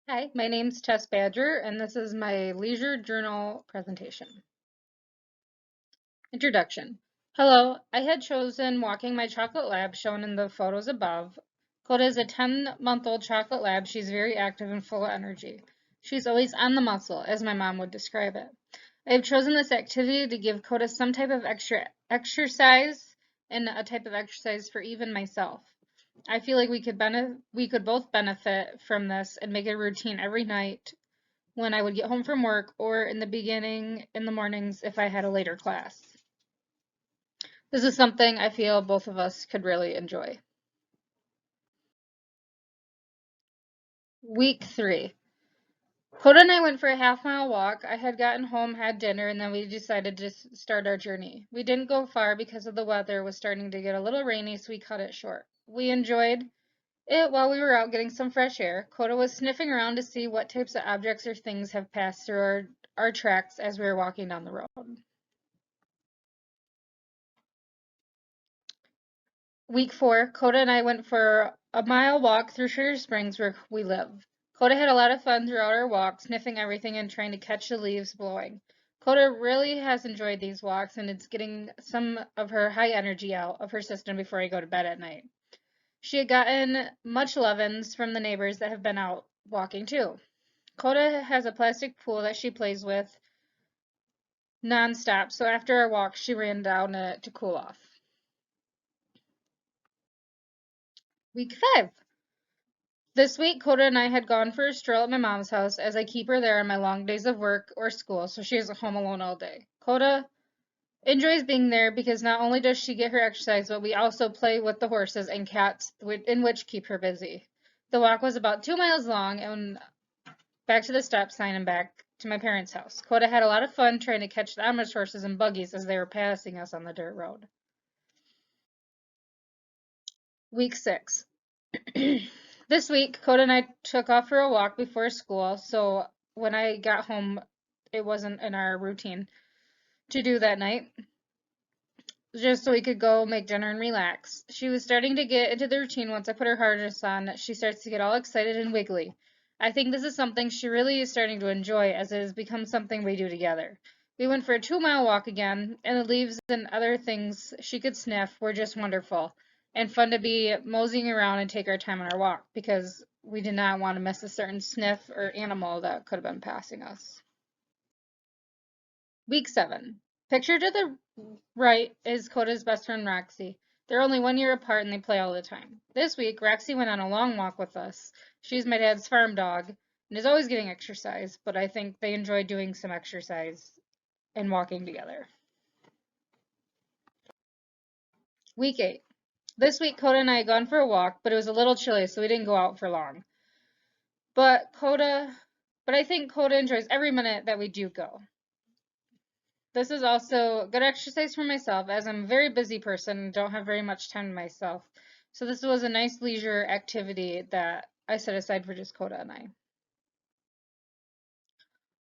Hi, my name's Tess Badger, and this is my Leisure Journal presentation. Introduction. Hello, I had chosen Walking My Chocolate Lab, shown in the photos above. Coda is a 10-month-old chocolate lab. She's very active and full of energy. She's always on the muscle, as my mom would describe it. I have chosen this activity to give Coda some type of extra exercise and a type of exercise for even myself. I feel like we could both benefit from this and make it a routine every night when I would get home from work or in the beginning in the mornings if I had a later class. This is something I feel both of us could really enjoy. Week 3. Coda and I went for a half-mile walk. I had gotten home, had dinner, and then we decided to start our journey. We didn't go far because of the weather was starting to get a little rainy, so we cut it short. We enjoyed it while we were out getting some fresh air. Coda was sniffing around to see what types of objects or things have passed through our tracks as we were walking down the road. Week 4, Coda and I went for a mile walk through Sugar Springs where we live. Coda had a lot of fun throughout our walk, sniffing everything and trying to catch the leaves blowing. Coda really has enjoyed these walks and it's getting some of her high energy out of her system before I go to bed at night. She had gotten much lovin's from the neighbors that have been out walking too. Coda has a plastic pool that she plays with nonstop, so after our walk she ran down it to cool off. Week 5. This week, Coda and I had gone for a stroll at my mom's house as I keep her there on my long days of work or school, so she is home alone all day. Coda enjoys being there because not only does she get her exercise, but we also play with the horses and cats, in which keep her busy. The walk was about 2 miles long and back to the stop sign and back to my parents' house. Coda had a lot of fun trying to catch the Amish horses and buggies as they were passing us on the dirt road. Week 6. This week, Coda and I took off for a walk before school, so when I got home, it wasn't in our routine to do that night, just so we could go make dinner and relax. She was starting to get into the routine once I put her harness on. She starts to get all excited and wiggly. I think this is something she really is starting to enjoy as it has become something we do together. We went for a 2-mile walk again, and the leaves and other things she could sniff were just wonderful and fun to be moseying around and take our time on our walk because we did not want to miss a certain sniff or animal that could have been passing us. Week 7. Picture to the right is Coda's best friend Roxy. They're only 1 year apart and they play all the time. This week, Roxy went on a long walk with us. She's my dad's farm dog and is always getting exercise, but I think they enjoy doing some exercise and walking together. Week 8. This week, Coda and I had gone for a walk, but it was a little chilly, so we didn't go out for long. But I think Coda enjoys every minute that we do go. This is also good exercise for myself as I'm a very busy person and don't have very much time to myself. So this was a nice leisure activity that I set aside for just Coda and I.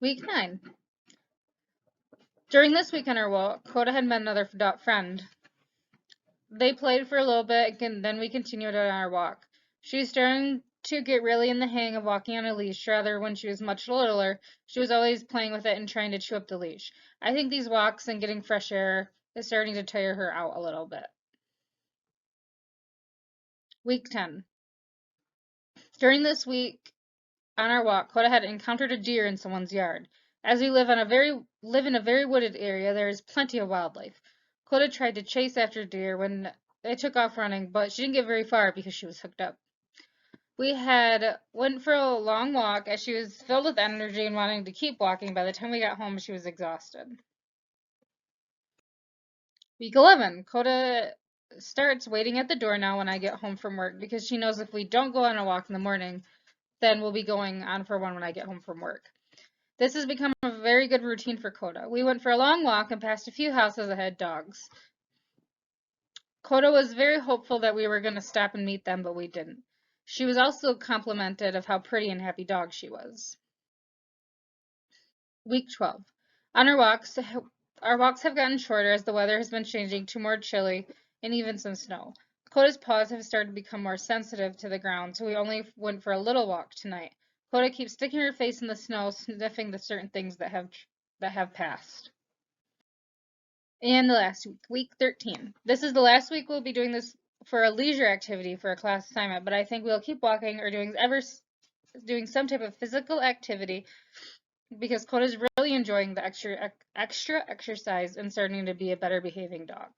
Week 9. During this week on our walk, Coda had met another friend. They played for a little bit and then we continued on our walk. She was starting to get really in the hang of walking on a leash, rather when she was much littler, she was always playing with it and trying to chew up the leash. I think these walks and getting fresh air is starting to tire her out a little bit. Week 10. During this week on our walk, Coda had encountered a deer in someone's yard. As we live in a very wooded area, there is plenty of wildlife. Coda tried to chase after deer when they took off running, but she didn't get very far because she was hooked up. We had went for a long walk as she was filled with energy and wanting to keep walking. By the time we got home, she was exhausted. Week 11. Coda starts waiting at the door now when I get home from work because she knows if we don't go on a walk in the morning, then we'll be going on for one when I get home from work. This has become a very good routine for Coda. We went for a long walk and passed a few houses that had dogs. Coda was very hopeful that we were going to stop and meet them, but we didn't. She was also complimented of how pretty and happy dog she was. Week 12. On our walks have gotten shorter as the weather has been changing to more chilly and even some snow. Coda's paws have started to become more sensitive to the ground, so we only went for a little walk tonight. Coda keeps sticking her face in the snow, sniffing the certain things that have passed. And the last week, week 13. This is the last week we'll be doing this for a leisure activity for a class assignment, but I think we'll keep walking or doing some type of physical activity because Coda's really enjoying the extra exercise and starting to be a better behaving dog.